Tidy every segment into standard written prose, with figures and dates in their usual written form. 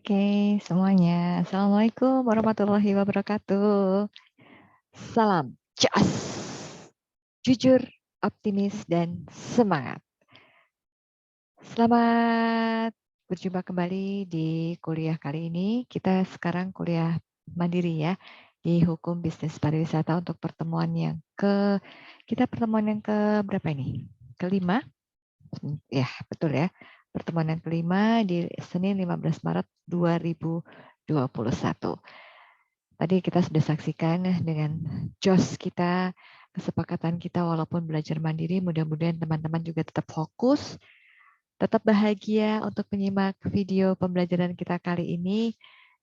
Oke, semuanya. Assalamualaikum warahmatullahi wabarakatuh. Salam cas, jujur, optimis, dan semangat. Selamat berjumpa kembali di kuliah kali ini. Kita sekarang kuliah mandiri ya di Hukum Bisnis Pariwisata untuk pertemuan yang ke berapa ini? Kelima? Ya, betul ya. Pertemuan yang kelima di Senin 15 Maret 2021. Tadi kita sudah saksikan dengan JOS kita, kesepakatan kita walaupun belajar mandiri, mudah-mudahan teman-teman juga tetap fokus, tetap bahagia untuk menyimak video pembelajaran kita kali ini,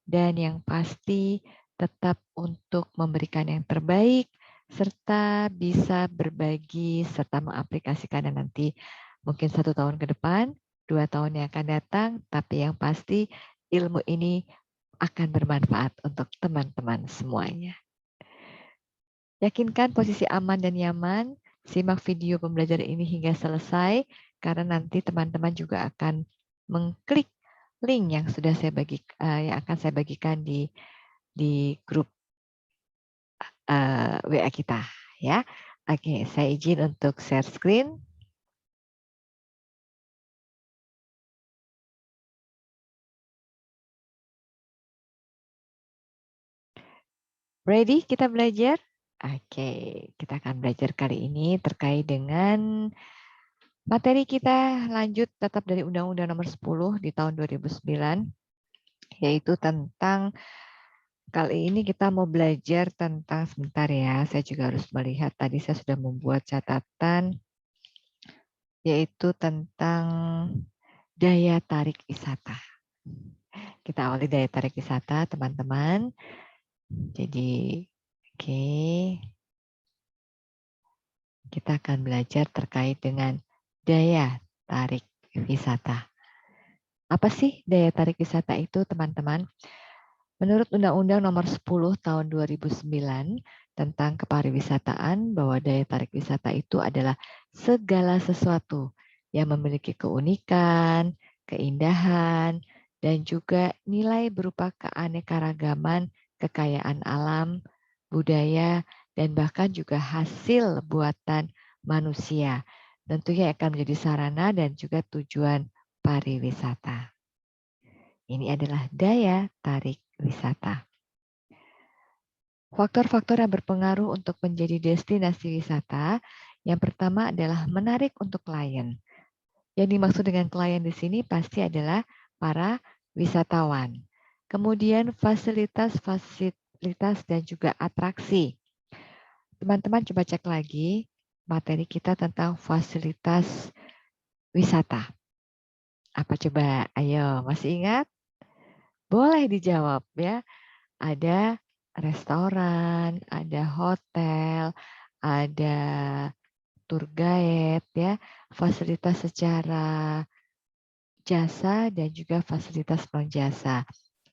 dan yang pasti tetap untuk memberikan yang terbaik, serta bisa berbagi serta mengaplikasikannya nanti mungkin 1 tahun ke depan, 2 tahun yang akan datang, tapi yang pasti ilmu ini akan bermanfaat untuk teman-teman semuanya. Yakinkan posisi aman dan nyaman, simak video pembelajaran ini hingga selesai, karena nanti teman-teman juga akan mengklik link yang yang akan saya bagikan di grup WA kita ya. Oke, saya izin untuk share screen. Ready kita belajar? Oke, kita akan belajar kali ini terkait dengan materi kita lanjut tetap dari Undang-Undang Nomor 10 di tahun 2009, yaitu tentang kali ini kita mau belajar tentang, sebentar ya, saya juga harus melihat, tadi saya sudah membuat catatan, yaitu tentang daya tarik wisata. Kita awali daya tarik wisata, teman-teman. Jadi, oke. Kita akan belajar terkait dengan daya tarik wisata. Apa sih daya tarik wisata itu, teman-teman? Menurut Undang-Undang Nomor 10 Tahun 2009 tentang kepariwisataan, bahwa daya tarik wisata itu adalah segala sesuatu yang memiliki keunikan, keindahan, dan juga nilai berupa keanekaragaman, kekayaan alam, budaya, dan bahkan juga hasil buatan manusia. Tentunya akan menjadi sarana dan juga tujuan pariwisata. Ini adalah daya tarik wisata. Faktor-faktor yang berpengaruh untuk menjadi destinasi wisata, yang pertama adalah menarik untuk klien. Yang dimaksud dengan klien di sini pasti adalah para wisatawan. Kemudian fasilitas dan juga atraksi. Teman-teman coba cek lagi materi kita tentang fasilitas wisata. Apa coba? Ayo, masih ingat? Boleh dijawab ya. Ada restoran, ada hotel, ada tour guide ya, fasilitas secara jasa dan juga fasilitas non jasa.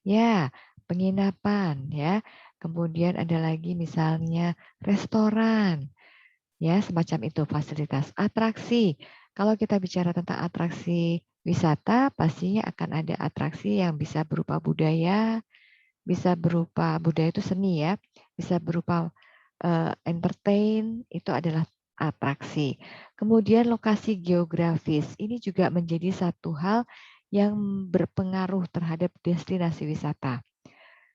Ya, penginapan ya. Kemudian ada lagi misalnya restoran. Ya, semacam itu fasilitas. Atraksi. Kalau kita bicara tentang atraksi wisata, pastinya akan ada atraksi yang bisa berupa budaya, bisa berupa budaya itu seni ya, bisa berupa entertain, itu adalah atraksi. Kemudian lokasi geografis, ini juga menjadi satu hal yang berpengaruh terhadap destinasi wisata.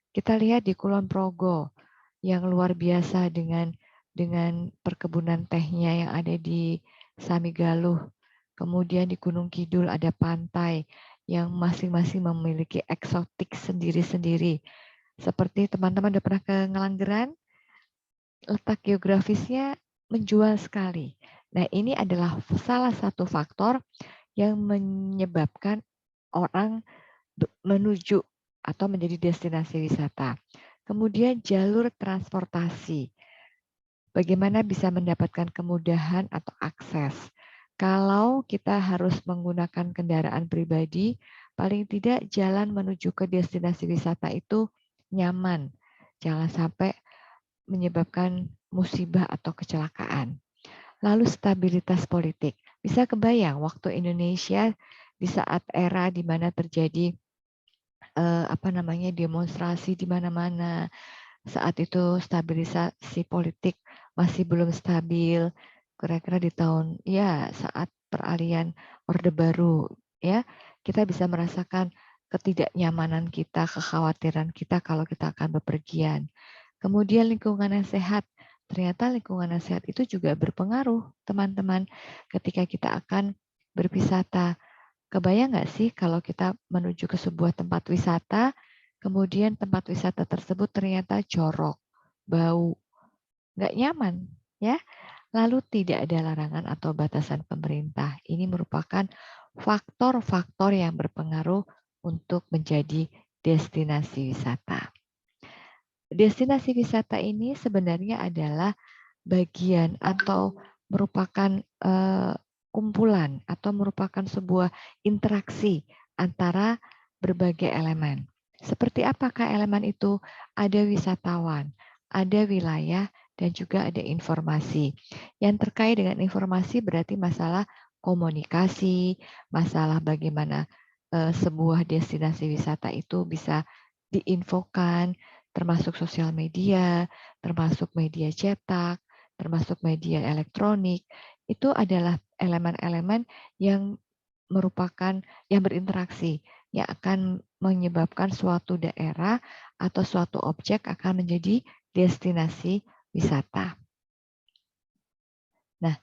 Kita lihat di Kulon Progo yang luar biasa dengan perkebunan tehnya yang ada di Samigaluh. Kemudian di Gunung Kidul ada pantai yang masing-masing memiliki eksotik sendiri-sendiri. Seperti teman-teman udah pernah ke Ngelanggeran, letak geografisnya menjual sekali. Nah, ini adalah salah satu faktor yang menyebabkan orang menuju atau menjadi destinasi wisata. Kemudian jalur transportasi. Bagaimana bisa mendapatkan kemudahan atau akses. Kalau kita harus menggunakan kendaraan pribadi, paling tidak jalan menuju ke destinasi wisata itu nyaman. Jangan sampai menyebabkan musibah atau kecelakaan. Lalu stabilitas politik. Bisa kebayang waktu Indonesia di saat era di mana terjadi demonstrasi di mana-mana. Saat itu stabilisasi politik masih belum stabil. Kira-kira di tahun saat peralihan Orde Baru ya, kita bisa merasakan ketidaknyamanan kita, kekhawatiran kita kalau kita akan bepergian. Kemudian lingkungan yang sehat. Ternyata lingkungan yang sehat itu juga berpengaruh, teman-teman, ketika kita akan berwisata. Kebayang nggak sih kalau kita menuju ke sebuah tempat wisata, kemudian tempat wisata tersebut ternyata jorok, bau, nggak nyaman, ya? Lalu tidak ada larangan atau batasan pemerintah. Ini merupakan faktor-faktor yang berpengaruh untuk menjadi destinasi wisata. Destinasi wisata ini sebenarnya adalah bagian atau merupakan kumpulan atau merupakan sebuah interaksi antara berbagai elemen. Seperti apakah elemen itu? Ada wisatawan, ada wilayah, dan juga ada informasi. Yang terkait dengan informasi berarti masalah komunikasi, masalah bagaimana sebuah destinasi wisata itu bisa diinfokan, termasuk sosial media, termasuk media cetak, termasuk media elektronik, itu adalah elemen-elemen yang merupakan yang berinteraksi, yang akan menyebabkan suatu daerah atau suatu objek akan menjadi destinasi wisata. Nah,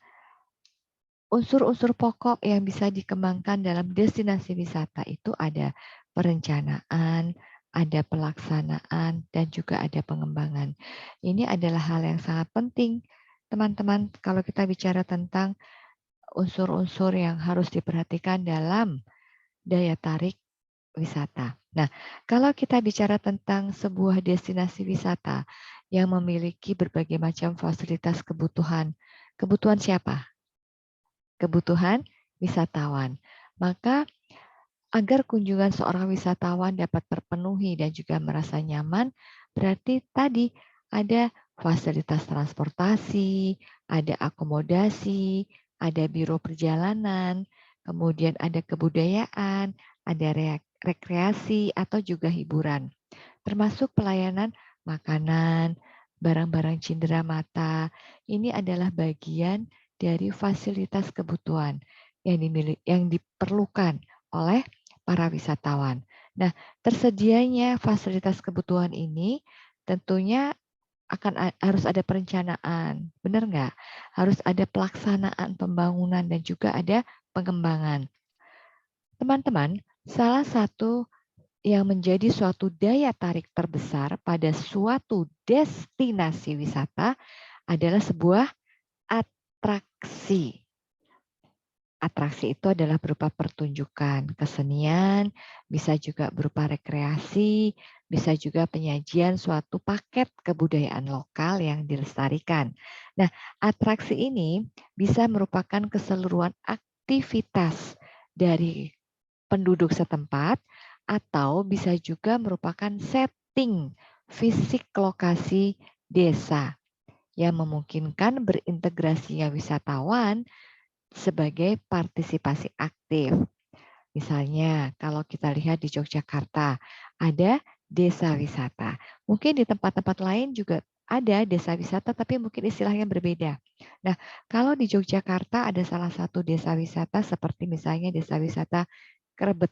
unsur-unsur pokok yang bisa dikembangkan dalam destinasi wisata itu ada perencanaan, ada pelaksanaan, dan juga ada pengembangan. Ini adalah hal yang sangat penting, teman-teman, kalau kita bicara tentang unsur-unsur yang harus diperhatikan dalam daya tarik wisata. Nah, kalau kita bicara tentang sebuah destinasi wisata yang memiliki berbagai macam fasilitas kebutuhan, kebutuhan siapa? Kebutuhan wisatawan. Maka agar kunjungan seorang wisatawan dapat terpenuhi dan juga merasa nyaman, berarti tadi ada fasilitas transportasi, ada akomodasi, ada biro perjalanan, kemudian ada kebudayaan, ada rekreasi atau juga hiburan, termasuk pelayanan makanan, barang-barang cindera mata. Ini adalah bagian dari fasilitas kebutuhan yang diperlukan oleh para wisatawan. Nah, tersedianya fasilitas kebutuhan ini tentunya harus ada perencanaan, benar nggak? Harus ada pelaksanaan pembangunan dan juga ada pengembangan. Teman-teman, salah satu yang menjadi suatu daya tarik terbesar pada suatu destinasi wisata adalah sebuah atraksi. Atraksi itu adalah berupa pertunjukan kesenian, bisa juga berupa rekreasi, bisa juga penyajian suatu paket kebudayaan lokal yang dilestarikan. Nah, atraksi ini bisa merupakan keseluruhan aktivitas dari penduduk setempat atau bisa juga merupakan setting fisik lokasi desa yang memungkinkan berintegrasinya wisatawan sebagai partisipasi aktif. Misalnya, kalau kita lihat di Yogyakarta, ada desa wisata. Mungkin di tempat-tempat lain juga ada desa wisata, tapi mungkin istilahnya berbeda. Nah, kalau di Yogyakarta ada salah satu desa wisata seperti misalnya desa wisata Krebet,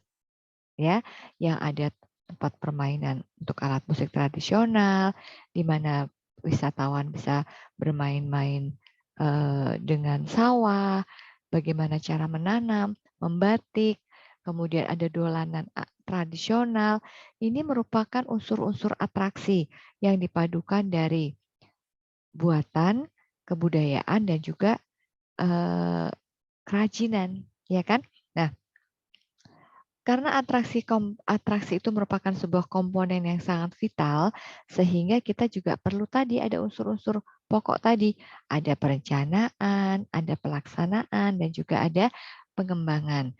ya, yang ada tempat permainan untuk alat musik tradisional, di mana wisatawan bisa bermain-main dengan sawah, bagaimana cara menanam, membatik, kemudian ada dolanan tradisional. Ini merupakan unsur-unsur atraksi yang dipadukan dari buatan, kebudayaan, dan juga kerajinan, ya kan? Nah, karena atraksi itu merupakan sebuah komponen yang sangat vital, sehingga kita juga perlu tadi ada unsur-unsur pokok tadi. Ada perencanaan, ada pelaksanaan, dan juga ada pengembangan.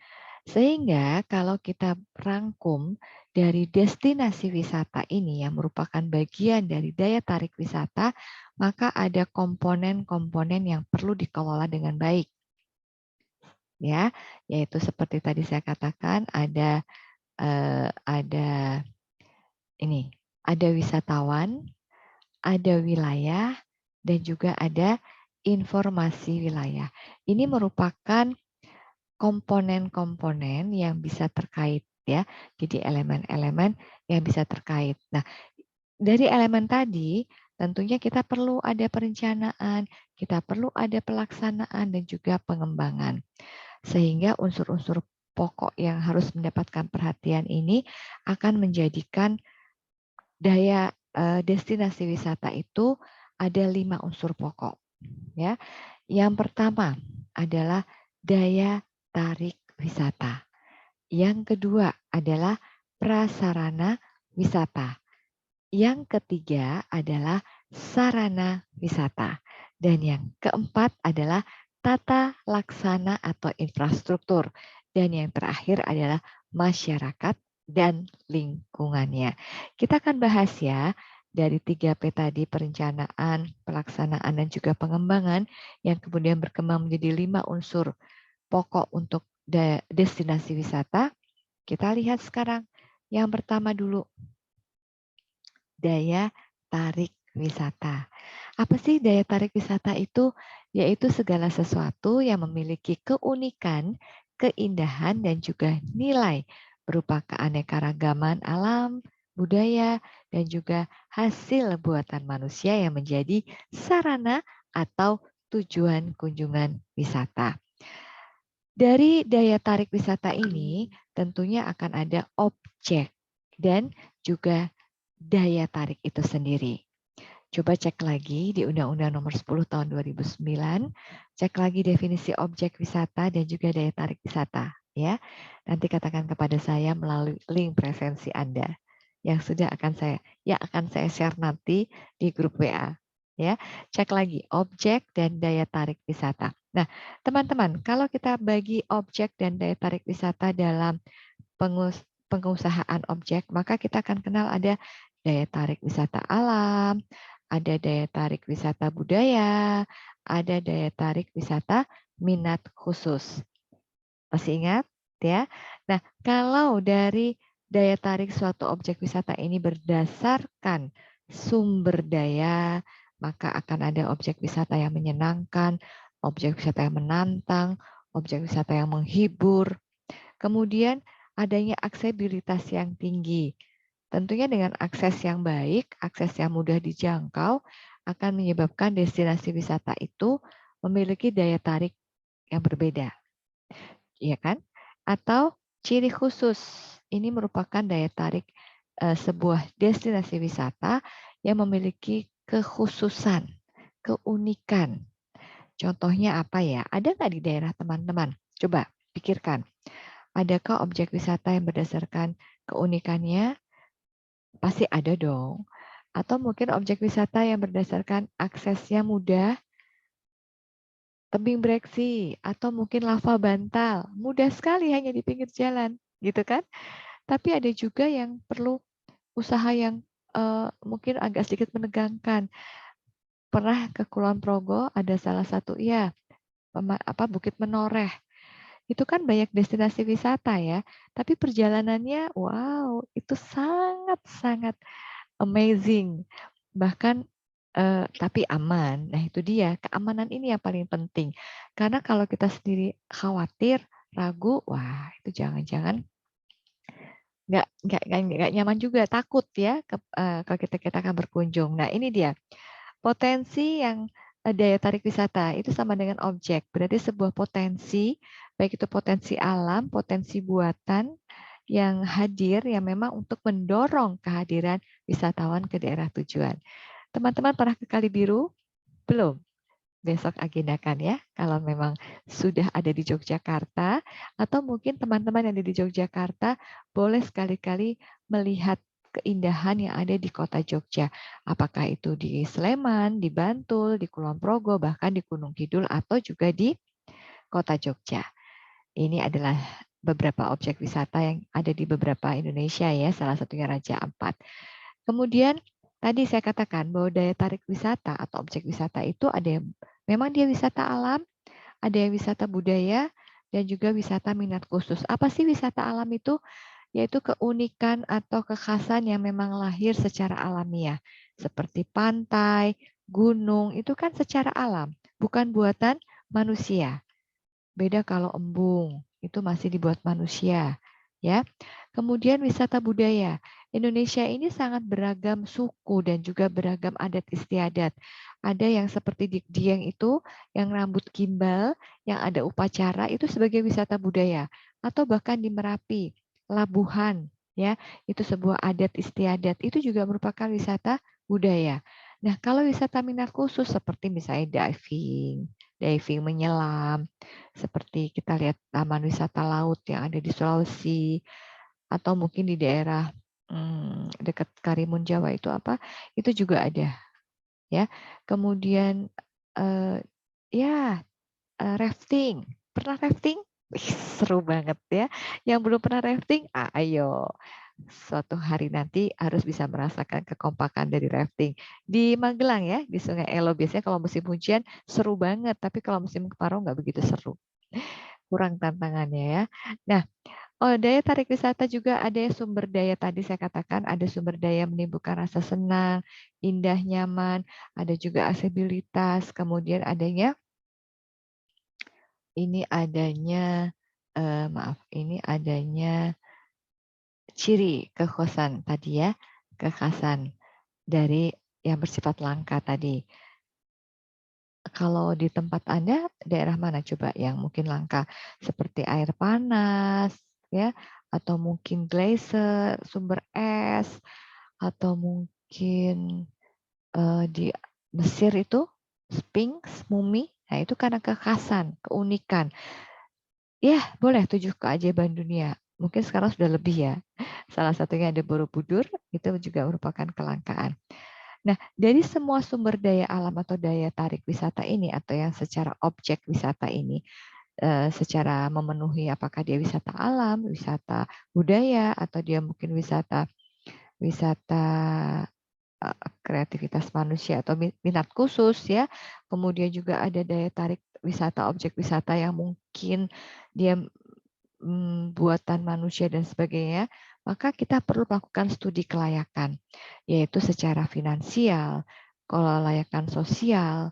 Sehingga kalau kita rangkum dari destinasi wisata ini yang merupakan bagian dari daya tarik wisata, maka ada komponen-komponen yang perlu dikelola dengan baik. Ya, yaitu seperti tadi saya katakan ada Ini, ada wisatawan, ada wilayah, dan juga ada informasi wilayah. Ini merupakan komponen-komponen yang bisa terkait ya. Jadi elemen-elemen yang bisa terkait. Nah, dari elemen tadi tentunya kita perlu ada perencanaan, kita perlu ada pelaksanaan dan juga pengembangan. Sehingga unsur-unsur pokok yang harus mendapatkan perhatian ini akan menjadikan daya destinasi wisata itu ada 5 unsur pokok ya. Yang pertama adalah daya tarik wisata. Yang kedua adalah prasarana wisata. Yang ketiga adalah sarana wisata. Dan yang keempat adalah tata laksana atau infrastruktur. Dan yang terakhir adalah masyarakat dan lingkungannya. Kita akan bahas ya dari 3P tadi, perencanaan, pelaksanaan, dan juga pengembangan yang kemudian berkembang menjadi 5 unsur pokok untuk destinasi wisata. Kita lihat sekarang yang pertama dulu, daya tarik wisata. Apa sih daya tarik wisata itu? Yaitu segala sesuatu yang memiliki keunikan, keindahan, dan juga nilai berupa keanekaragaman alam, budaya, dan juga hasil buatan manusia yang menjadi sarana atau tujuan kunjungan wisata. Dari daya tarik wisata ini tentunya akan ada objek dan juga daya tarik itu sendiri. Coba cek lagi di Undang-Undang Nomor 10 Tahun 2009, cek lagi definisi objek wisata dan juga daya tarik wisata, ya. Nanti katakan kepada saya melalui link presensi Anda yang akan saya share nanti di grup WA, ya. Cek lagi objek dan daya tarik wisata. Nah, teman-teman, kalau kita bagi objek dan daya tarik wisata dalam pengusahaan objek, maka kita akan kenal ada daya tarik wisata alam, ada daya tarik wisata budaya, ada daya tarik wisata minat khusus. Masih ingat ya? Nah, kalau dari daya tarik suatu objek wisata ini berdasarkan sumber daya, maka akan ada objek wisata yang menyenangkan, objek wisata yang menantang, objek wisata yang menghibur. Kemudian adanya aksesibilitas yang tinggi. Tentunya dengan akses yang baik, akses yang mudah dijangkau, akan menyebabkan destinasi wisata itu memiliki daya tarik yang berbeda, ya kan? Atau ciri khusus, ini merupakan daya tarik sebuah destinasi wisata yang memiliki kekhususan, keunikan. Contohnya apa ya? Ada nggak di daerah teman-teman? Coba pikirkan. Adakah objek wisata yang berdasarkan keunikannya? Pasti ada dong. Atau mungkin objek wisata yang berdasarkan aksesnya mudah, tebing breksi, atau mungkin lava bantal. Mudah sekali hanya di pinggir jalan, gitu kan? Tapi ada juga yang perlu usaha yang mungkin agak sedikit menegangkan. Pernah ke Kulon Progo, ada salah satu, ya, Bukit Menoreh. Itu kan banyak destinasi wisata ya, tapi perjalanannya, wow, itu sangat-sangat amazing. Bahkan tapi aman. Nah, itu dia, keamanan ini yang paling penting. Karena kalau kita sendiri khawatir, ragu, wah, itu jangan-jangan nggak nyaman juga, takut ya kalau kita akan berkunjung. Nah, ini dia potensi yang daya tarik wisata itu sama dengan objek. Berarti sebuah potensi, baik itu potensi alam, potensi buatan yang hadir yang memang untuk mendorong kehadiran wisatawan ke daerah tujuan. Teman-teman pernah ke Kali Biru? Belum? Besok agendakan ya, kalau memang sudah ada di Yogyakarta, atau mungkin teman-teman yang ada di Yogyakarta, boleh sekali-kali melihat keindahan yang ada di kota Jogja. Apakah itu di Sleman, di Bantul, di Kulon Progo, bahkan di Gunung Kidul, atau juga di kota Jogja. Ini adalah beberapa objek wisata yang ada di beberapa Indonesia ya, salah satunya Raja Ampat. Kemudian tadi saya katakan bahwa daya tarik wisata atau objek wisata itu ada yang memang dia wisata alam, ada yang wisata budaya, dan juga wisata minat khusus. Apa sih wisata alam itu? yaitu keunikan atau kekhasan yang memang lahir secara alamiah. Seperti pantai, gunung, itu kan secara alam, bukan buatan manusia. Beda kalau embung, itu masih dibuat manusia, ya. Kemudian wisata budaya. Indonesia ini sangat beragam suku dan juga beragam adat istiadat. Ada yang seperti di Dieng itu, yang rambut gimbal, yang ada upacara itu sebagai wisata budaya, atau bahkan di Merapi, Labuhan, ya, itu sebuah adat istiadat. Itu juga merupakan wisata budaya. Nah, kalau wisata minat khusus seperti misalnya diving, diving menyelam, seperti kita lihat taman wisata laut yang ada di Sulawesi atau mungkin di daerah dekat Karimun Jawa itu apa? Itu juga ada ya. Kemudian eh, ya rafting. Pernah rafting? Wih, seru banget ya. Yang belum pernah rafting, ayo. Suatu hari nanti harus bisa merasakan kekompakan dari rafting. Di Magelang ya, di Sungai Elo. Biasanya kalau musim hujan seru banget, tapi kalau musim kemarau nggak begitu seru. Kurang tantangannya ya. Nah, daya tarik wisata juga ada sumber daya tadi saya katakan, ada sumber daya menimbulkan rasa senang, indah, nyaman, ada juga aksesibilitas, kemudian ini adanya ciri kekhasan tadi ya, kekhasan dari yang bersifat langka tadi. Kalau di tempat Anda, daerah mana coba yang mungkin langka? Seperti air panas, ya, atau mungkin glacier, sumber es, atau mungkin di Mesir itu Sphinx, mumi. Nah, itu karena kekhasan, keunikan. Ya, boleh 7 keajaiban dunia. Mungkin sekarang sudah lebih ya. Salah satunya ada Borobudur, itu juga merupakan kelangkaan. Nah, dari semua sumber daya alam atau daya tarik wisata ini atau yang secara objek wisata ini, secara memenuhi apakah dia wisata alam, wisata budaya, atau dia mungkin wisata wisata kreativitas manusia atau minat khusus ya. Kemudian juga ada daya tarik wisata objek wisata yang mungkin dia buatan manusia dan sebagainya, maka kita perlu melakukan studi kelayakan, yaitu secara finansial, kelayakan sosial,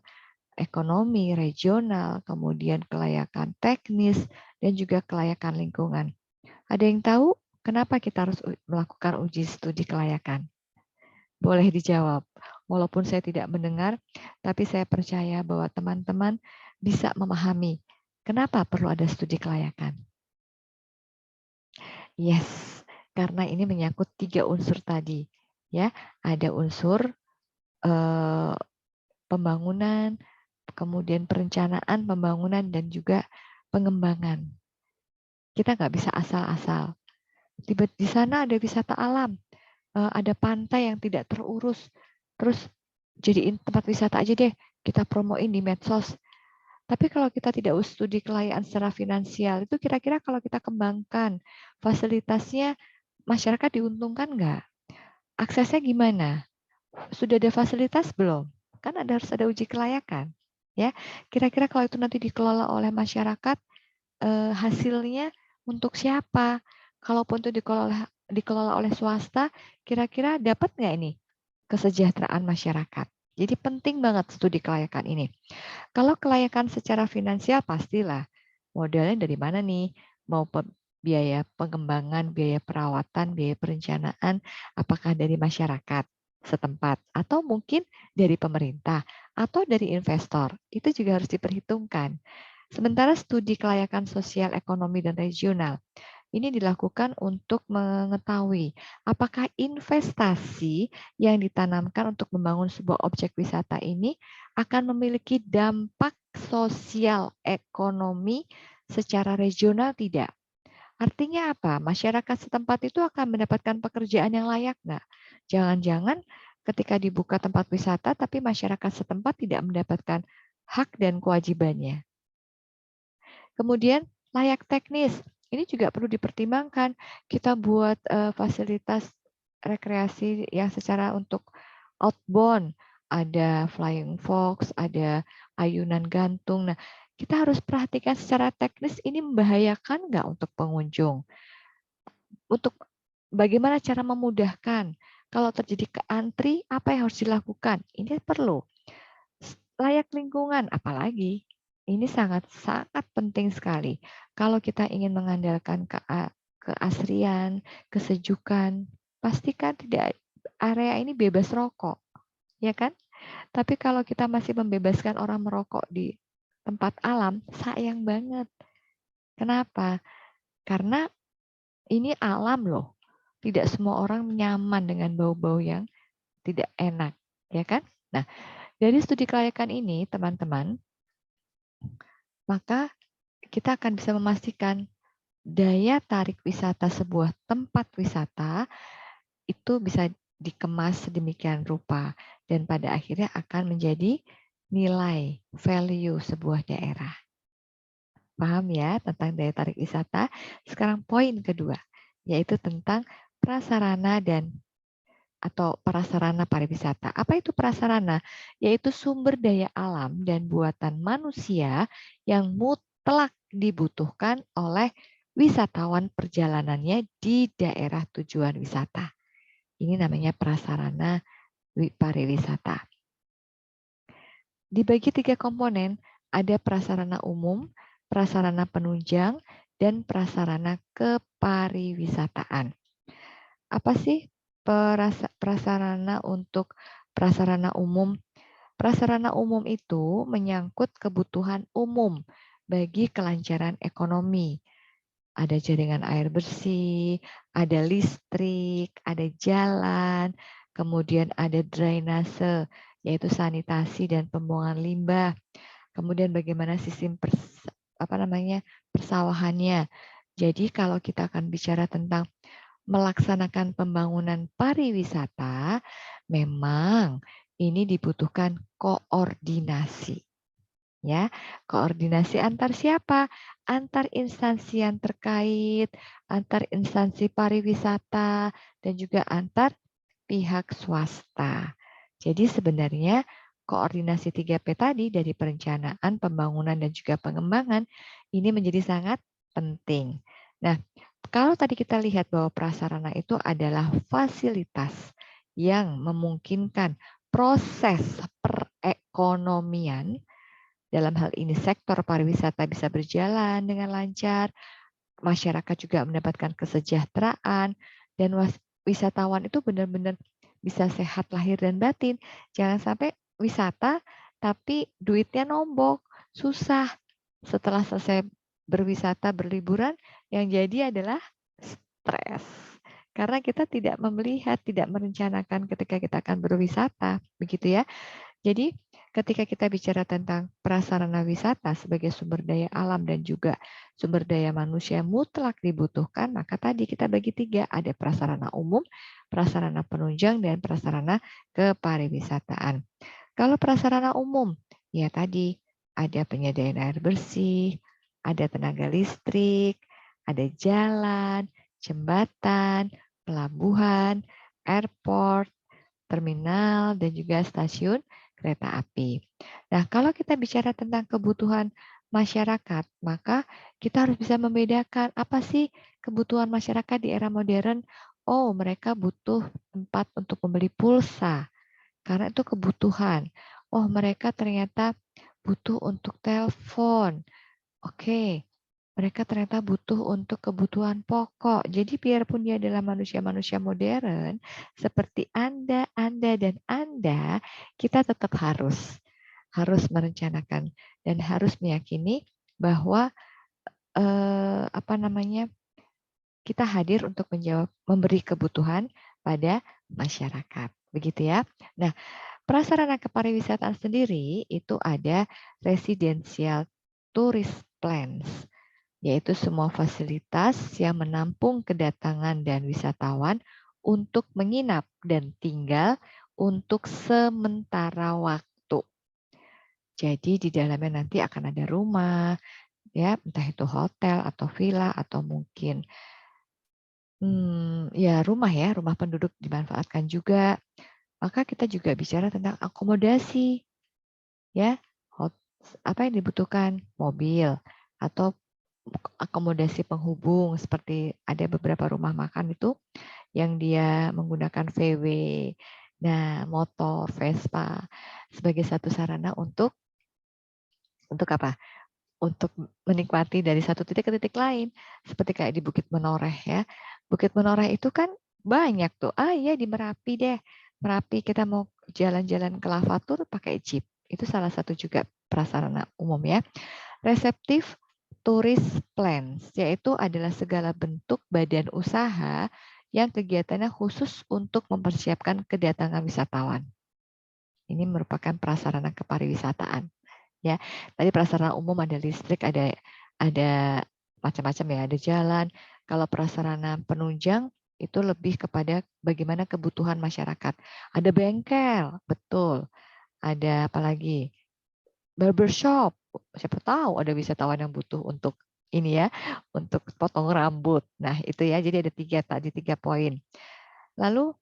ekonomi, regional, kemudian kelayakan teknis, dan juga kelayakan lingkungan. Ada yang tahu kenapa kita harus melakukan uji studi kelayakan? Boleh dijawab. Walaupun saya tidak mendengar, tapi saya percaya bahwa teman-teman bisa memahami kenapa perlu ada studi kelayakan. Yes, karena ini menyangkut 3 unsur tadi. Ya, ada unsur pembangunan, kemudian perencanaan pembangunan dan juga pengembangan. Kita nggak bisa asal-asal. Di sana ada wisata alam, ada pantai yang tidak terurus, terus jadiin tempat wisata aja deh, kita promoin di medsos. Tapi kalau kita tidak studi kelayakan secara finansial, itu kira-kira kalau kita kembangkan fasilitasnya, masyarakat diuntungkan nggak? Aksesnya gimana? Sudah ada fasilitas belum? Kan harus ada uji kelayakan. Ya, kira-kira kalau itu nanti dikelola oleh masyarakat, hasilnya untuk siapa? Kalaupun itu dikelola oleh swasta, kira-kira dapat nggak ini kesejahteraan masyarakat? Jadi penting banget studi kelayakan ini. Kalau kelayakan secara finansial pastilah modalnya dari mana nih? Mau biaya pengembangan, biaya perawatan, biaya perencanaan, apakah dari masyarakat setempat atau mungkin dari pemerintah atau dari investor. Itu juga harus diperhitungkan. Sementara studi kelayakan sosial, ekonomi, dan regional ini dilakukan untuk mengetahui apakah investasi yang ditanamkan untuk membangun sebuah objek wisata ini akan memiliki dampak sosial ekonomi secara regional tidak. Artinya apa? Masyarakat setempat itu akan mendapatkan pekerjaan yang layak nggak? Jangan-jangan ketika dibuka tempat wisata tapi masyarakat setempat tidak mendapatkan hak dan kewajibannya. Kemudian layak teknis. Ini juga perlu dipertimbangkan. Kita buat fasilitas rekreasi yang secara untuk outbound, ada flying fox, ada ayunan gantung. Nah, kita harus perhatikan secara teknis ini membahayakan nggak untuk pengunjung. Untuk bagaimana cara memudahkan? Kalau terjadi keantri, apa yang harus dilakukan? Ini perlu. Layak lingkungan, apalagi ini sangat-sangat penting sekali. Kalau kita ingin mengandalkan keasrian, kesejukan, pastikan tidak area ini bebas rokok, ya kan? Tapi kalau kita masih membebaskan orang merokok di tempat alam, sayang banget. Kenapa? Karena ini alam loh. Tidak semua orang nyaman dengan bau-bau yang tidak enak, ya kan? Nah, dari studi kelayakan ini, teman-teman, maka kita akan bisa memastikan daya tarik wisata sebuah tempat wisata itu bisa dikemas sedemikian rupa dan pada akhirnya akan menjadi nilai value sebuah daerah. Paham ya tentang daya tarik wisata? Sekarang poin kedua, yaitu tentang prasarana atau prasarana pariwisata. Apa itu prasarana? Yaitu sumber daya alam dan buatan manusia yang mutlak dibutuhkan oleh wisatawan perjalanannya di daerah tujuan wisata. Ini namanya prasarana pariwisata. Dibagi 3 komponen, ada prasarana umum, prasarana penunjang, dan prasarana kepariwisataan. Apa sih prasarana untuk prasarana umum? Prasarana umum itu menyangkut kebutuhan umum bagi kelancaran ekonomi. Ada jaringan air bersih, ada listrik, ada jalan, kemudian ada drainase, yaitu sanitasi dan pembuangan limbah. Kemudian bagaimana sistem persawahannya. Jadi kalau kita akan bicara tentang melaksanakan pembangunan pariwisata, memang ini dibutuhkan koordinasi. Ya, koordinasi antar siapa? Antar instansi yang terkait, antar instansi pariwisata, dan juga antar pihak swasta. Jadi sebenarnya koordinasi 3P tadi dari perencanaan, pembangunan, dan juga pengembangan ini menjadi sangat penting. Nah, kalau tadi kita lihat bahwa prasarana itu adalah fasilitas yang memungkinkan proses perekonomian, dalam hal ini sektor pariwisata bisa berjalan dengan lancar, masyarakat juga mendapatkan kesejahteraan, dan wisatawan itu benar-benar bisa sehat lahir dan batin. Jangan sampai wisata tapi duitnya nombok, susah. Setelah selesai berwisata, berliburan, yang jadi adalah stres. Karena kita tidak melihat, tidak merencanakan ketika kita akan berwisata, begitu ya. Jadi ketika kita bicara tentang prasarana wisata sebagai sumber daya alam dan juga sumber daya manusia mutlak dibutuhkan, maka tadi kita bagi 3, ada prasarana umum, prasarana penunjang, dan prasarana kepariwisataan. Kalau prasarana umum, ya tadi ada penyediaan air bersih, ada tenaga listrik, ada jalan, jembatan, pelabuhan, airport, terminal, dan juga stasiun kereta api. Nah, kalau kita bicara tentang kebutuhan masyarakat, maka kita harus bisa membedakan apa sih kebutuhan masyarakat di era modern. Oh, mereka butuh tempat untuk membeli pulsa, karena itu kebutuhan. Oh, mereka ternyata butuh untuk telepon. Oke, mereka ternyata butuh untuk kebutuhan pokok. Jadi biarpun dia adalah manusia-manusia modern, seperti Anda, dan Anda, kita tetap harus merencanakan dan harus meyakini bahwa kita hadir untuk memberi kebutuhan pada masyarakat. Begitu ya. Nah, prasarana kepariwisataan sendiri itu ada residential tourist plans, yaitu semua fasilitas yang menampung kedatangan dan wisatawan untuk menginap dan tinggal untuk sementara waktu. Jadi di dalamnya nanti akan ada rumah, ya entah itu hotel atau villa atau mungkin ya rumah penduduk dimanfaatkan juga. Maka kita juga bicara tentang akomodasi, ya apa yang dibutuhkan, mobil atau akomodasi penghubung seperti ada beberapa rumah makan itu yang dia menggunakan VW, nah motor, Vespa sebagai satu sarana untuk apa? Untuk menikmati dari satu titik ke titik lain. Seperti kayak di Bukit Menoreh ya. Bukit Menoreh itu kan banyak tuh. Iya di Merapi deh. Merapi kita mau jalan-jalan ke Lavatur pakai jeep. Itu salah satu juga prasarana umum ya. Reseptif tourist plans, yaitu adalah segala bentuk badan usaha yang kegiatannya khusus untuk mempersiapkan kedatangan wisatawan. Ini merupakan prasarana kepariwisataan. Ya, tadi prasarana umum ada listrik, ada macam-macam ya, ada jalan. Kalau prasarana penunjang itu lebih kepada bagaimana kebutuhan masyarakat. Ada bengkel, betul. Ada apa lagi? Barbershop. Siapa tahu ada wisatawan yang butuh untuk ini ya, untuk potong rambut. Nah, itu ya. Jadi ada tiga poin. Lalu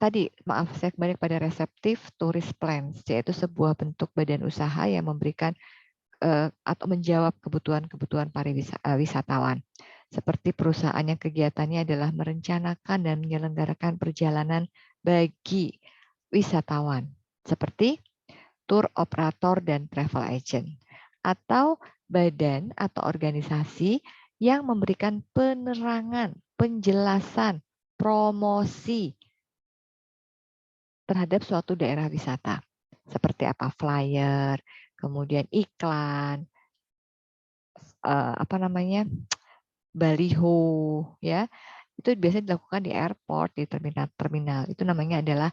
tadi, maaf, saya kembali pada reseptif tourist plans, yaitu sebuah bentuk badan usaha yang memberikan atau menjawab kebutuhan-kebutuhan wisatawan. Seperti perusahaan yang kegiatannya adalah merencanakan dan menyelenggarakan perjalanan bagi wisatawan. Seperti tour operator dan travel agent. Atau badan atau organisasi yang memberikan penerangan, penjelasan, promosi terhadap suatu daerah wisata. Seperti apa? Flyer, kemudian iklan, apa namanya, baliho, ya, itu biasanya dilakukan di airport, di terminal-terminal. Itu namanya adalah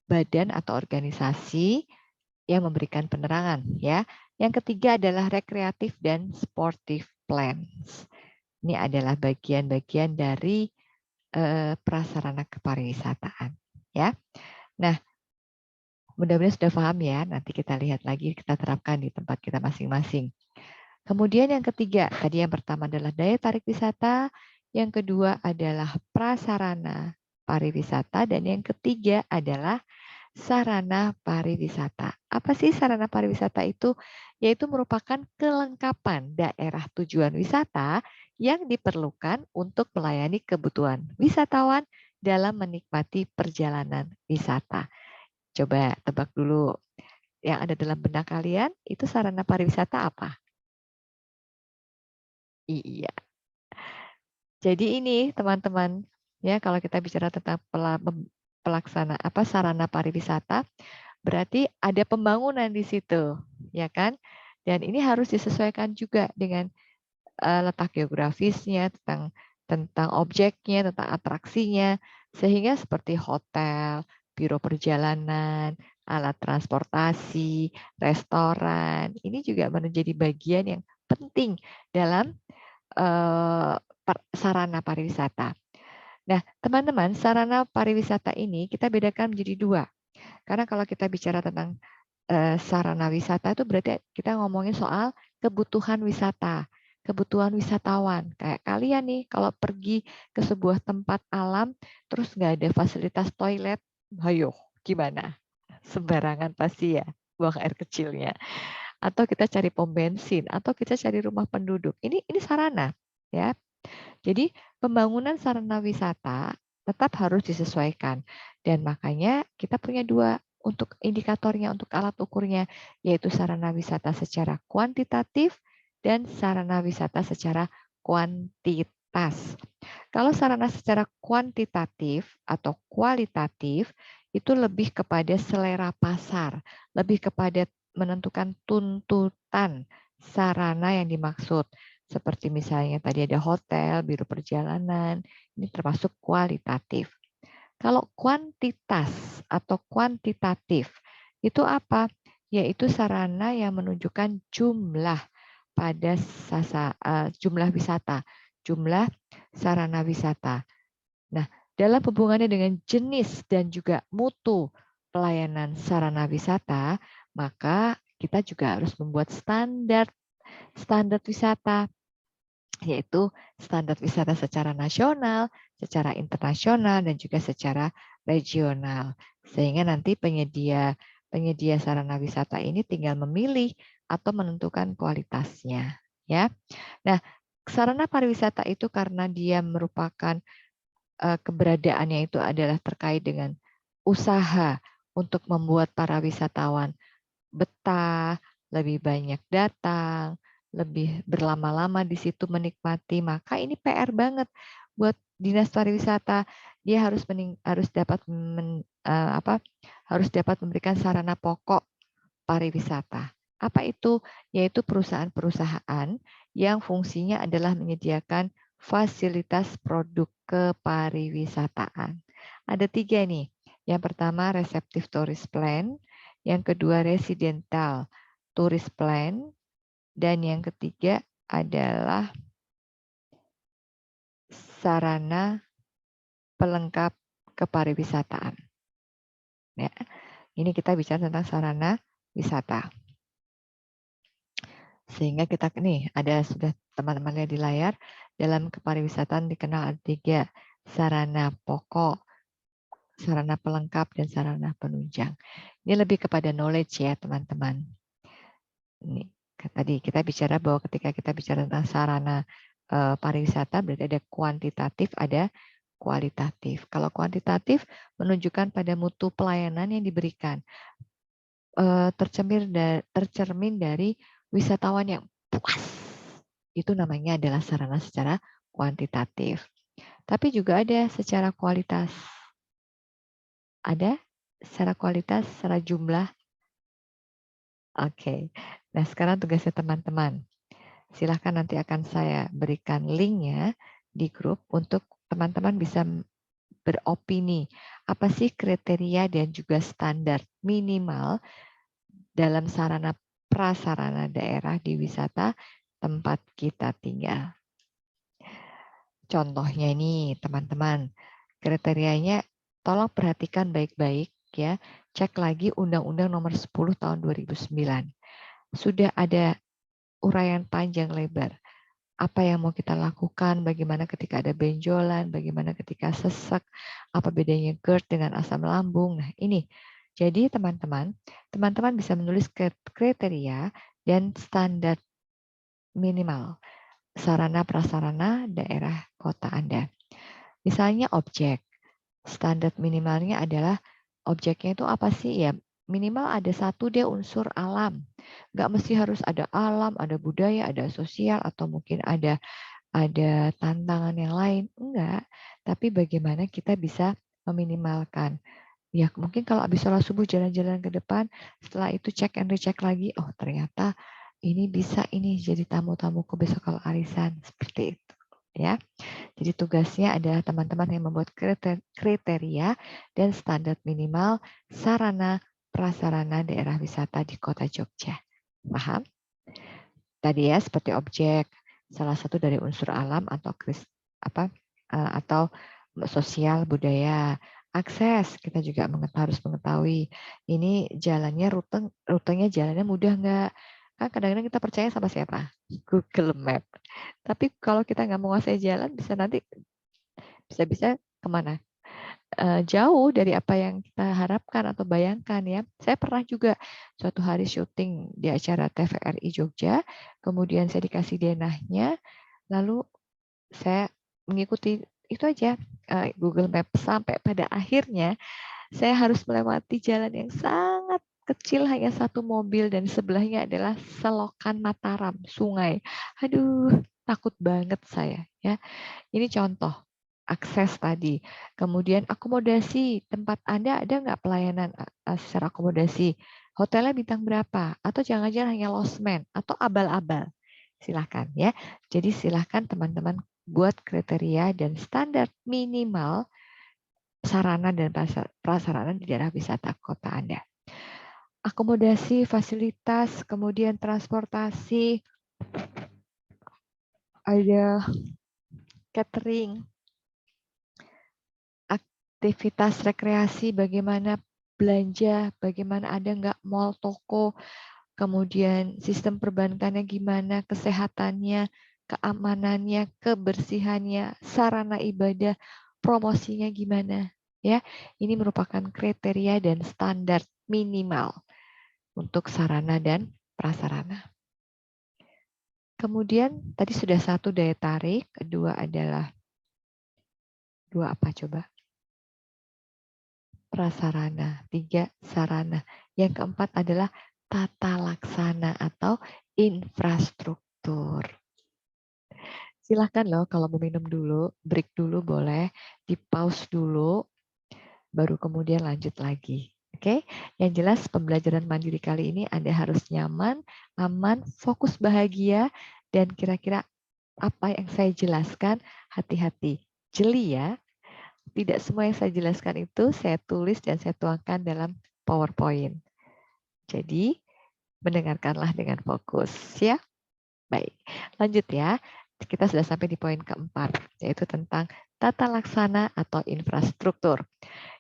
badan atau organisasi yang memberikan penerangan, ya. Yang ketiga adalah rekreatif dan sportif plans. Ini adalah bagian-bagian dari prasarana kepariwisataan, ya. Nah, mudah-mudahan sudah paham ya. Nanti kita lihat lagi, kita terapkan di tempat kita masing-masing. Kemudian yang ketiga, tadi yang pertama adalah daya tarik wisata, yang kedua adalah prasarana pariwisata, dan yang ketiga adalah sarana pariwisata. Apa sih sarana pariwisata itu? Yaitu merupakan kelengkapan daerah tujuan wisata yang diperlukan untuk melayani kebutuhan wisatawan dalam menikmati perjalanan wisata. Coba tebak dulu, yang ada dalam benak kalian, itu sarana pariwisata apa? Iya. Jadi ini teman-teman, ya kalau kita bicara tentang pelaksana sarana pariwisata, berarti ada pembangunan di situ, ya kan? Dan ini harus disesuaikan juga dengan letak geografisnya, tentang objeknya, tentang atraksinya, sehingga seperti hotel, biro perjalanan, alat transportasi, restoran, ini juga menjadi bagian yang penting dalam sarana pariwisata. Nah, teman-teman, sarana pariwisata ini kita bedakan menjadi dua. Karena kalau kita bicara tentang sarana wisata itu berarti kita ngomongin soal kebutuhan wisata, kebutuhan wisatawan. Kayak kalian nih, kalau pergi ke sebuah tempat alam, terus nggak ada fasilitas toilet, ayo, gimana? Sembarangan pasti ya, buang air kecilnya. Atau kita cari pom bensin, atau kita cari rumah penduduk. Ini sarana, ya. Jadi pembangunan sarana wisata tetap harus disesuaikan. Dan makanya kita punya dua untuk indikatornya, untuk alat ukurnya, yaitu sarana wisata secara kuantitatif dan sarana wisata secara kuantitas. Kalau sarana secara kuantitatif atau kualitatif, itu lebih kepada selera pasar, lebih kepada menentukan tuntutan sarana yang dimaksud. Seperti misalnya tadi ada hotel, biro perjalanan, ini termasuk kualitatif. Kalau kuantitas atau kuantitatif, itu apa? Yaitu sarana yang menunjukkan jumlah pada jumlah wisata, jumlah sarana wisata. Nah, dalam hubungannya dengan jenis dan juga mutu pelayanan sarana wisata, maka kita juga harus membuat standar wisata, yaitu standar wisata secara nasional, secara internasional, dan juga secara regional. Sehingga nanti penyedia sarana wisata ini tinggal memilih atau menentukan kualitasnya. Ya. Nah, sarana pariwisata itu karena dia merupakan keberadaannya itu adalah terkait dengan usaha untuk membuat para wisatawan betah, lebih banyak datang, lebih berlama-lama di situ menikmati, maka ini PR banget buat Dinas Pariwisata. Dia harus dapat memberikan sarana pokok pariwisata. Apa itu? Yaitu perusahaan-perusahaan yang fungsinya adalah menyediakan fasilitas produk kepariwisataan. Ada 3 nih. Yang pertama Receptive Tourist Plan, yang kedua Residential Tourist Plan, dan yang ketiga adalah sarana pelengkap kepariwisataan. Ya, ini kita bicara tentang sarana wisata. Sehingga kita nih ada sudah teman-teman lihat di layar, dalam kepariwisataan dikenal ada 3, sarana pokok, sarana pelengkap, dan sarana penunjang. Ini lebih kepada knowledge ya teman-teman. Ini tadi kita bicara bahwa ketika kita bicara tentang sarana pariwisata berarti ada kuantitatif, ada kualitatif. Kalau kuantitatif menunjukkan pada mutu pelayanan yang diberikan, tercermin dari wisatawan yang puas. Itu namanya adalah sarana secara kuantitatif. Tapi juga ada secara kualitas. Ada secara kualitas, secara jumlah. Oke. Nah, sekarang tugasnya teman-teman. Silahkan nanti akan saya berikan linknya di grup untuk teman-teman bisa beropini. Apa sih kriteria dan juga standar minimal dalam sarana prasarana daerah di wisata tempat kita tinggal. Contohnya ini teman-teman, kriterianya tolong perhatikan baik-baik ya. Cek lagi Undang-Undang Nomor 10 Tahun 2009. Sudah ada uraian panjang lebar. Apa yang mau kita lakukan, bagaimana ketika ada benjolan, bagaimana ketika sesek, apa bedanya GERD dengan asam lambung. Nah, ini. Jadi teman-teman bisa menulis kriteria dan standar minimal sarana prasarana daerah kota Anda. Misalnya objek. Standar minimalnya adalah objeknya itu apa sih? Ya, minimal ada 1 deh unsur alam. Nggak mesti harus ada alam, ada budaya, ada sosial, atau mungkin ada tantangan yang lain. Enggak. Tapi bagaimana kita bisa meminimalkan. Ya mungkin kalau habis sholat subuh jalan-jalan ke depan, setelah itu cek and recheck lagi, oh ternyata ini bisa ini jadi tamu-tamuku besok kalau arisan. Seperti itu. Ya. Jadi tugasnya adalah teman-teman yang membuat kriteria dan standar minimal sarana prasarana daerah wisata di Kota Jogja. Paham? Tadi ya seperti objek, salah satu dari unsur alam atau atau sosial budaya. Akses kita juga harus mengetahui ini jalannya rutenya jalannya mudah nggak? Kan kadang-kadang kita percaya sama siapa? Google Map. Tapi kalau kita nggak menguasai jalan bisa kemana? Jauh dari apa yang kita harapkan atau bayangkan ya. Saya pernah juga suatu hari syuting di acara TVRI Jogja, kemudian saya dikasih denahnya, lalu saya mengikuti itu aja Google Maps sampai pada akhirnya saya harus melewati jalan yang sangat kecil, hanya 1 mobil dan sebelahnya adalah selokan Mataram, sungai. Aduh, takut banget saya ya. Ini contoh akses tadi. Kemudian akomodasi, tempat Anda ada nggak pelayanan secara akomodasi? Hotelnya bintang berapa? Atau jangan-jangan hanya losmen atau abal-abal? Silahkan ya. Jadi silahkan teman-teman buat kriteria dan standar minimal sarana dan prasarana di daerah wisata kota Anda. Akomodasi, fasilitas, kemudian transportasi, ada catering, aktivitas rekreasi, bagaimana belanja, bagaimana ada nggak mall, toko, kemudian sistem perbankannya gimana, kesehatannya, keamanannya, kebersihannya, sarana ibadah, promosinya gimana. Ya, ini merupakan kriteria dan standar minimal untuk sarana dan prasarana. Kemudian tadi sudah 1 daya tarik, kedua adalah 2 apa coba? Prasarana. 3 sarana. Yang keempat adalah tata laksana atau infrastruktur. Silahkan loh kalau mau minum dulu, break dulu boleh, di pause dulu, baru kemudian lanjut lagi. Oke, yang jelas pembelajaran mandiri kali ini Anda harus nyaman, aman, fokus bahagia, dan kira-kira apa yang saya jelaskan, hati-hati. Jeli ya, tidak semua yang saya jelaskan itu saya tulis dan saya tuangkan dalam PowerPoint. Jadi, mendengarkanlah dengan fokus ya. Baik, lanjut ya. Kita sudah sampai di poin keempat, yaitu tentang tata laksana atau infrastruktur.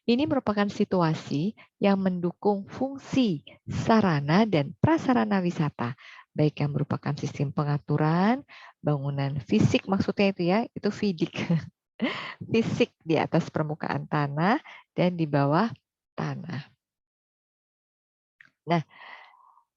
Ini merupakan situasi yang mendukung fungsi sarana dan prasarana wisata, baik yang merupakan sistem pengaturan, bangunan fisik maksudnya itu fidik, fisik di atas permukaan tanah dan di bawah tanah. Nah,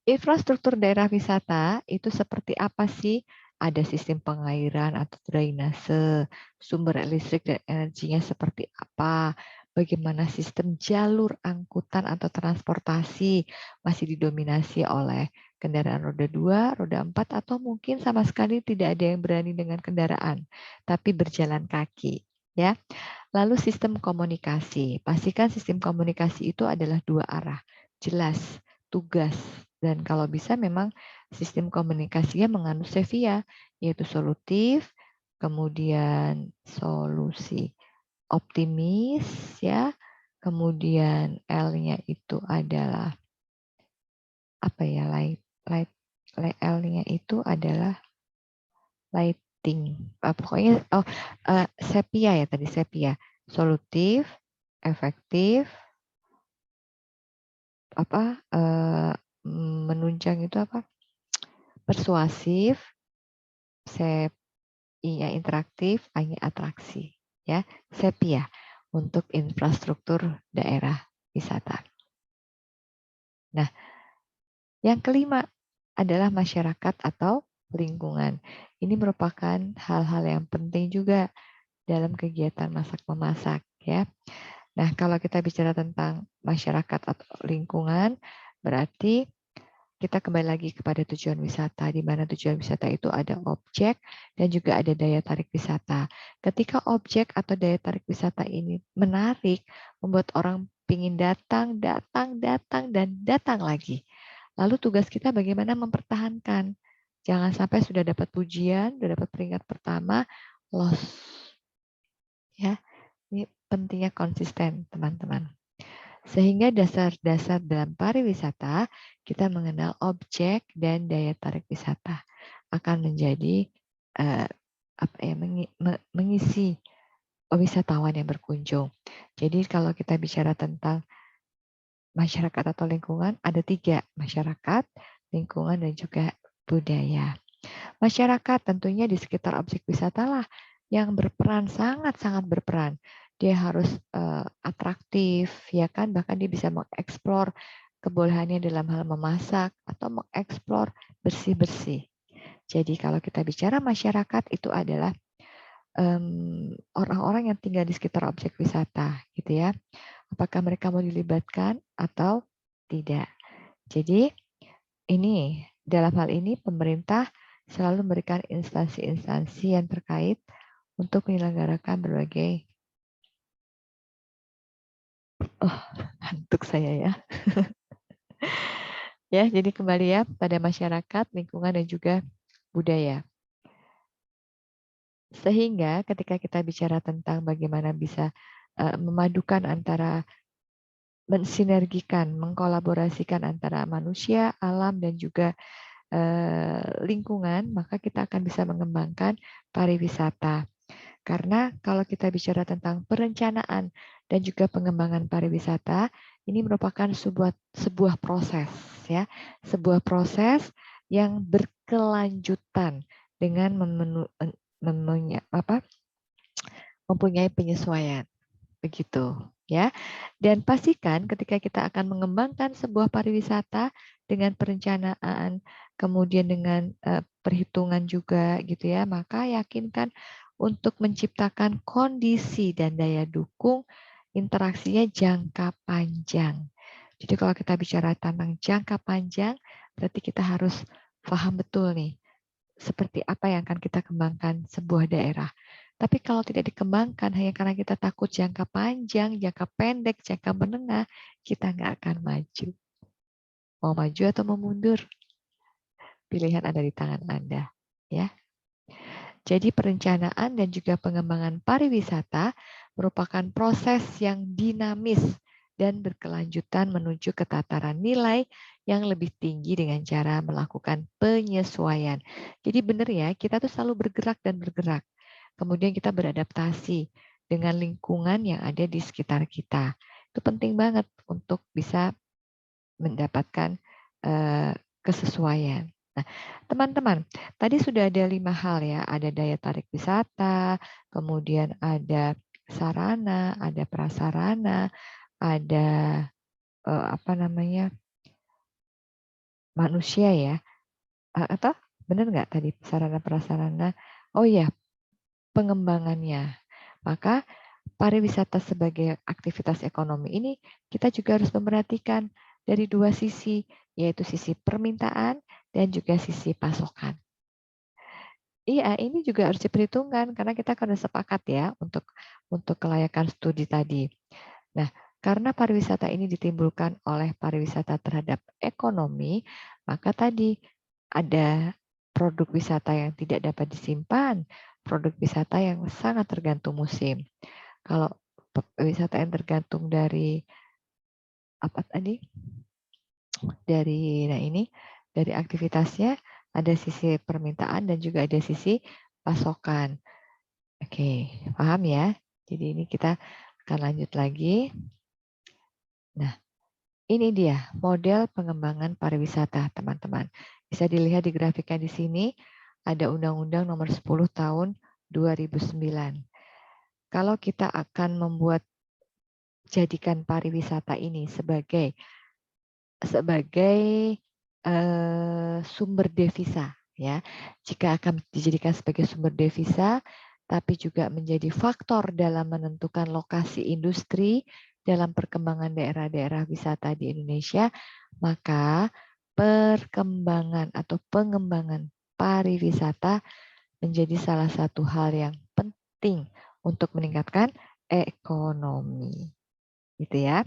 infrastruktur daerah wisata itu seperti apa sih? Ada sistem pengairan atau drainase, sumber listrik dan energinya seperti apa, bagaimana sistem jalur angkutan atau transportasi masih didominasi oleh kendaraan roda 2, roda 4, atau mungkin sama sekali tidak ada yang berani dengan kendaraan, tapi berjalan kaki. Ya. Lalu sistem komunikasi. Pastikan sistem komunikasi itu adalah 2 arah, jelas, tugas, dan kalau bisa memang sistem komunikasinya mengandung sevia, yaitu solutif, kemudian solusi, optimis, ya, kemudian L-nya itu adalah apa ya, L-nya itu adalah lighting. Pokoknya sepia ya tadi, sepia. Solutif, efektif, menunjang itu apa? Persuasif, I-nya interaktif, A-nya atraksi. Ya, sepia untuk infrastruktur daerah wisata. Nah, yang kelima adalah masyarakat atau lingkungan. Ini merupakan hal-hal yang penting juga dalam kegiatan masak-memasak ya. Nah, kalau kita bicara tentang masyarakat atau lingkungan, berarti kita kembali lagi kepada tujuan wisata, di mana tujuan wisata itu ada objek dan juga ada daya tarik wisata. Ketika objek atau daya tarik wisata ini menarik, membuat orang ingin datang, dan datang lagi. Lalu tugas kita bagaimana mempertahankan. Jangan sampai sudah dapat pujian, sudah dapat peringkat pertama, loss. Ya, ini pentingnya konsisten, teman-teman. Sehingga dasar-dasar dalam pariwisata, kita mengenal objek dan daya tarik wisata akan menjadi mengisi wisatawan yang berkunjung. Jadi kalau kita bicara tentang masyarakat atau lingkungan, ada 3, masyarakat, lingkungan, dan juga budaya. Masyarakat tentunya di sekitar objek wisata lah yang berperan, sangat-sangat berperan. Dia harus atraktif, ya kan? Bahkan dia bisa mengeksplor kebolehannya dalam hal memasak atau mengeksplor bersih-bersih. Jadi kalau kita bicara masyarakat itu adalah orang-orang yang tinggal di sekitar objek wisata, gitu ya. Apakah mereka mau dilibatkan atau tidak? Jadi ini dalam hal ini pemerintah selalu memberikan instansi-instansi yang terkait untuk menyelenggarakan berbagai ngantuk saya ya. Ya, jadi kembali ya pada masyarakat, lingkungan dan juga budaya. Sehingga ketika kita bicara tentang bagaimana bisa memadukan antara mensinergikan, mengkolaborasikan antara manusia, alam dan juga lingkungan, maka kita akan bisa mengembangkan pariwisata. Karena kalau kita bicara tentang perencanaan dan juga pengembangan pariwisata, ini merupakan sebuah proses ya, sebuah proses yang berkelanjutan dengan mempunyai penyesuaian begitu ya. Dan pastikan ketika kita akan mengembangkan sebuah pariwisata dengan perencanaan, kemudian dengan perhitungan juga gitu ya, maka yakinkan untuk menciptakan kondisi dan daya dukung interaksinya jangka panjang. Jadi kalau kita bicara tentang jangka panjang, berarti kita harus paham betul nih, seperti apa yang akan kita kembangkan sebuah daerah. Tapi kalau tidak dikembangkan hanya karena kita takut jangka panjang, jangka pendek, jangka menengah, kita nggak akan maju. Mau maju atau mau mundur? Pilihan ada di tangan Anda. Ya. Jadi perencanaan dan juga pengembangan pariwisata merupakan proses yang dinamis dan berkelanjutan menuju ke tataran nilai yang lebih tinggi dengan cara melakukan penyesuaian. Jadi benar ya, kita tuh selalu bergerak dan bergerak. Kemudian kita beradaptasi dengan lingkungan yang ada di sekitar kita. Itu penting banget untuk bisa mendapatkan kesesuaian. Nah, teman-teman, tadi sudah ada 5 hal ya, ada daya tarik wisata, kemudian ada sarana, ada prasarana, ada apa namanya manusia ya, atau benar nggak tadi sarana prasarana? Oh ya, pengembangannya. Maka pariwisata sebagai aktivitas ekonomi ini kita juga harus memperhatikan dari dua sisi, yaitu sisi permintaan dan juga sisi pasokan. Iya, ini juga harus diperhitungkan karena kita akan sepakat ya untuk kelayakan studi tadi. Nah, karena pariwisata ini ditimbulkan oleh pariwisata terhadap ekonomi, maka tadi ada produk wisata yang tidak dapat disimpan, produk wisata yang sangat tergantung musim. Kalau wisata yang tergantung dari apa tadi? Dari aktivitasnya ada sisi permintaan dan juga ada sisi pasokan. Oke, paham ya? Jadi ini kita akan lanjut lagi. Nah, ini dia model pengembangan pariwisata, teman-teman. Bisa dilihat di grafiknya di sini, ada Undang-Undang Nomor 10 Tahun 2009. Kalau kita akan jadikan pariwisata ini sebagai sumber devisa ya. Jika akan dijadikan sebagai sumber devisa tapi juga menjadi faktor dalam menentukan lokasi industri dalam perkembangan daerah-daerah wisata di Indonesia, maka perkembangan atau pengembangan pariwisata menjadi salah satu hal yang penting untuk meningkatkan ekonomi. Gitu ya.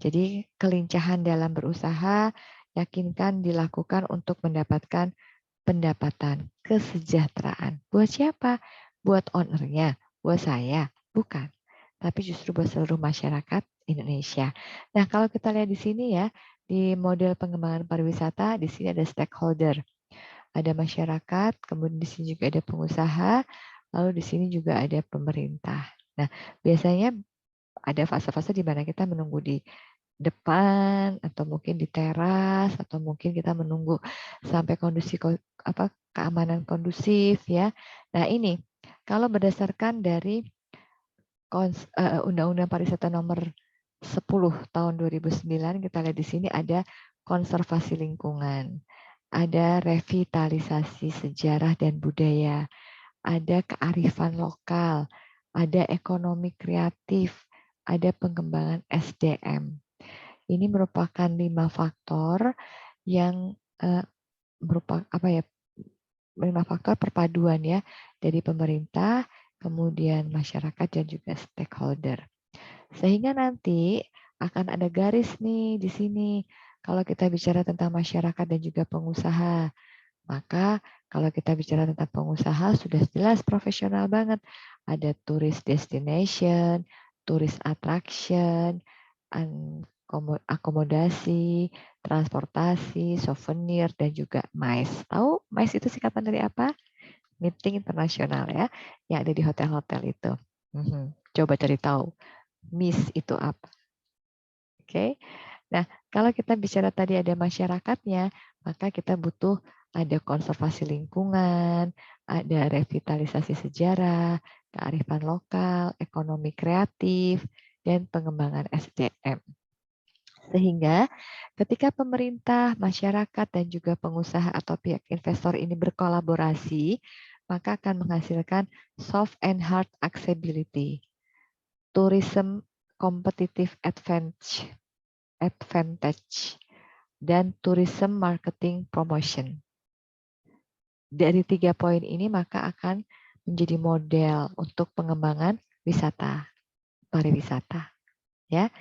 Jadi kelincahan dalam berusaha yakinkan dilakukan untuk mendapatkan pendapatan, kesejahteraan. Buat siapa? Buat ownernya, buat saya? Bukan. Tapi justru buat seluruh masyarakat Indonesia. Nah, kalau kita lihat di sini ya, di model pengembangan pariwisata, di sini ada stakeholder. Ada masyarakat, kemudian di sini juga ada pengusaha, lalu di sini juga ada pemerintah. Nah, biasanya ada fase-fase di mana kita menunggu di depan atau mungkin di teras atau mungkin kita menunggu sampai kondisi keamanan kondusif ya. Nah, ini kalau berdasarkan dari Undang-Undang Pariwisata Nomor 10 Tahun 2009, kita lihat di sini ada konservasi lingkungan, ada revitalisasi sejarah dan budaya, ada kearifan lokal, ada ekonomi kreatif, ada pengembangan SDM. Ini merupakan 5 faktor yang merupakan 5 faktor perpaduan ya dari pemerintah, kemudian masyarakat dan juga stakeholder. Sehingga nanti akan ada garis nih di sini kalau kita bicara tentang masyarakat dan juga pengusaha. Maka kalau kita bicara tentang pengusaha sudah jelas profesional banget. Ada tourist destination, tourist attraction, akomodasi, transportasi, souvenir, dan juga MICE. Tahu MICE itu singkatan dari apa? Meeting internasional ya, yang ada di hotel-hotel itu. Coba cari tahu, MICE itu apa. Oke. Nah, kalau kita bicara tadi ada masyarakatnya, maka kita butuh ada konservasi lingkungan, ada revitalisasi sejarah, kearifan lokal, ekonomi kreatif, dan pengembangan SDM. Sehingga ketika pemerintah, masyarakat, dan juga pengusaha atau pihak investor ini berkolaborasi, maka akan menghasilkan soft and hard accessibility, tourism competitive advantage, dan tourism marketing promotion. Dari 3 poin ini maka akan menjadi model untuk pengembangan wisata, pariwisata. Ya,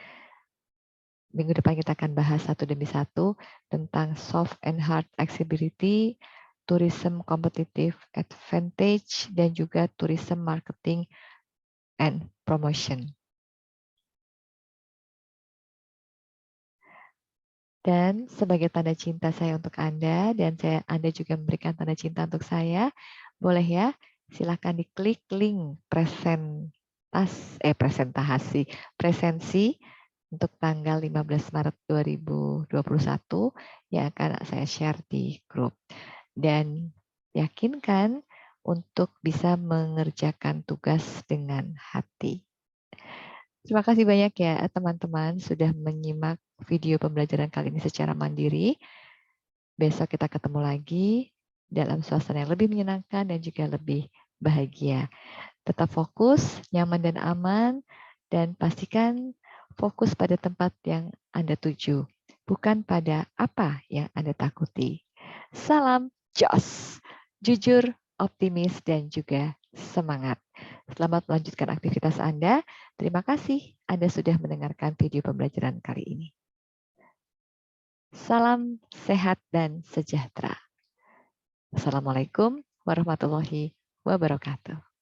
minggu depan kita akan bahas satu demi satu tentang soft and hard accessibility, tourism competitive advantage, dan juga tourism marketing and promotion. Dan sebagai tanda cinta saya untuk Anda, dan Anda juga memberikan tanda cinta untuk saya, boleh ya, silakan diklik link presensi untuk tanggal 15 Maret 2021 yang akan saya share di grup. Dan yakinkan untuk bisa mengerjakan tugas dengan hati. Terima kasih banyak ya teman-teman sudah menyimak video pembelajaran kali ini secara mandiri. Besok kita ketemu lagi dalam suasana yang lebih menyenangkan dan juga lebih bahagia. Tetap fokus, nyaman dan aman, dan pastikan fokus pada tempat yang Anda tuju, bukan pada apa yang Anda takuti. Salam jos, jujur, optimis, dan juga semangat. Selamat melanjutkan aktivitas Anda. Terima kasih Anda sudah mendengarkan video pembelajaran kali ini. Salam sehat dan sejahtera. Assalamualaikum warahmatullahi wabarakatuh.